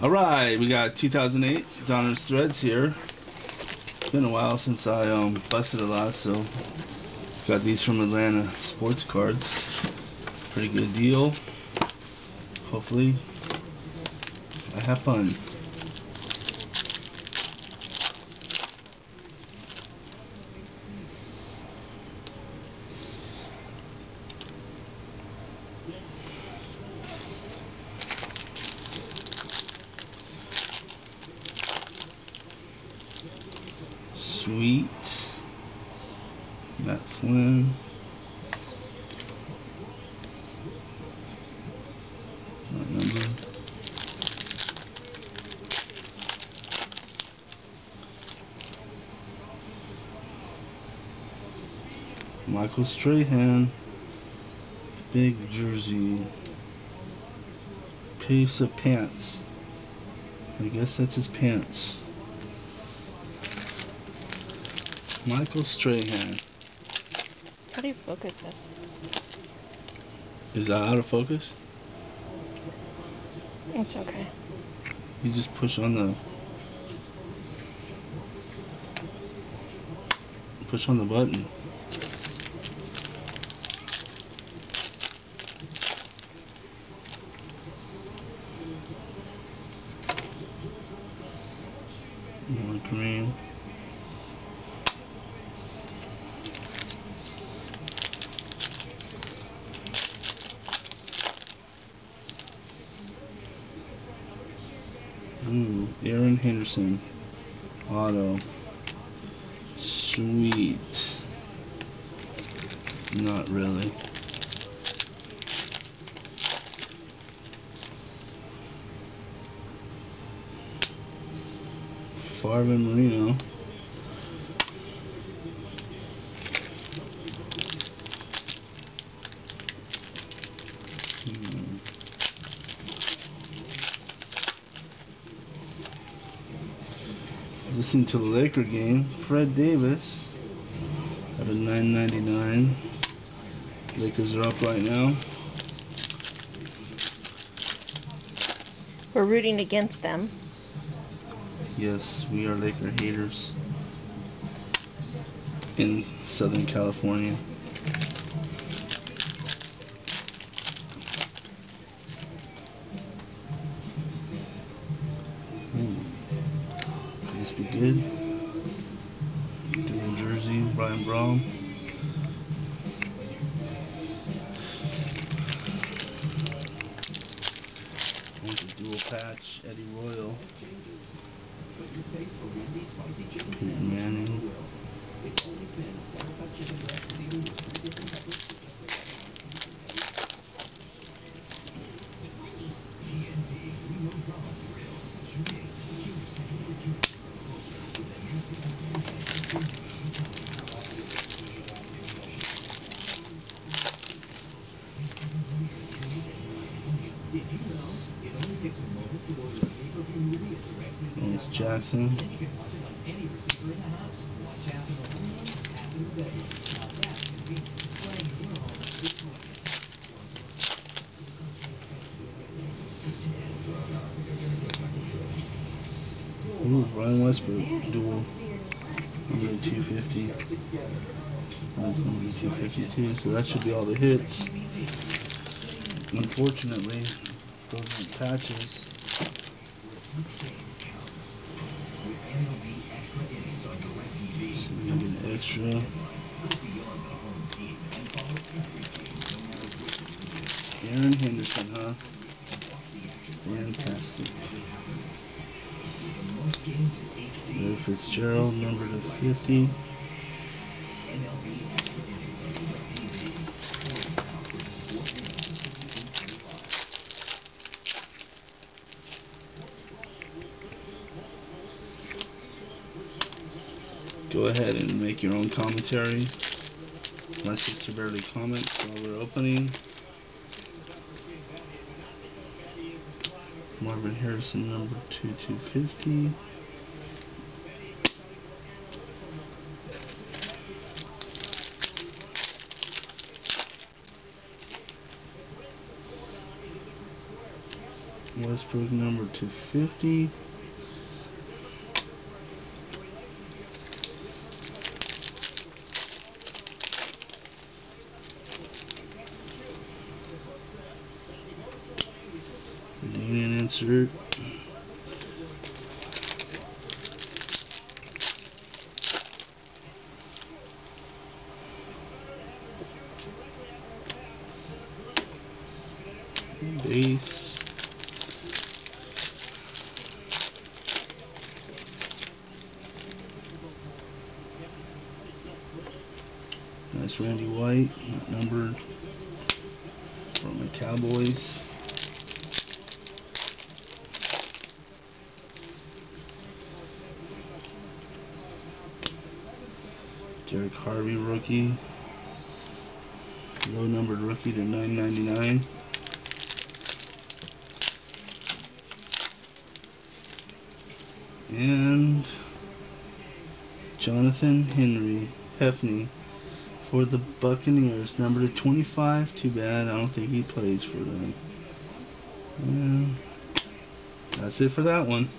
Alright, we got 2008 Donruss threads here. It's been a while since I busted a lot, so got these from Atlanta Sports Cards. Pretty good deal. Hopefully I have fun. Sweet. Matt Flynn. Not number. Michael Strahan. Big jersey. Piece of pants. I guess that's his pants. Michael Strahan. How do you focus this? Is that out of focus? It's okay. You just push on the button. More green. Ooh, Aaron Henderson. Auto. Sweet. Not really. Farvin Marino. Listening to the Laker game, Fred Davis at a $9.99. Lakers are up right now. We're rooting against them. Yes, we are Laker haters in Southern California. This be good. Dual jersey, Brian Braum. There's a dual patch, Eddie Royal. Peyton Manning. There's Jackson. Ooh, Brian Westbrook, dual. Number 250. That's number 252, so that should be all the hits. Unfortunately, those aren't patches. So we get an extra. Aaron Henderson, huh? Fantastic. Larry Fitzgerald, number to 50. Go ahead and make your own commentary. My sister barely comments while we're opening. Marvin Harrison, number 2/250. Pittsburgh number 250. Reunion insert. Base. Nice Randy White, not numbered, from the Cowboys. Derek Harvey rookie, low numbered rookie to 999. And Jonathan Hefney for the Buccaneers, number to 25. Too bad, I don't think he plays for them. And that's it for that one.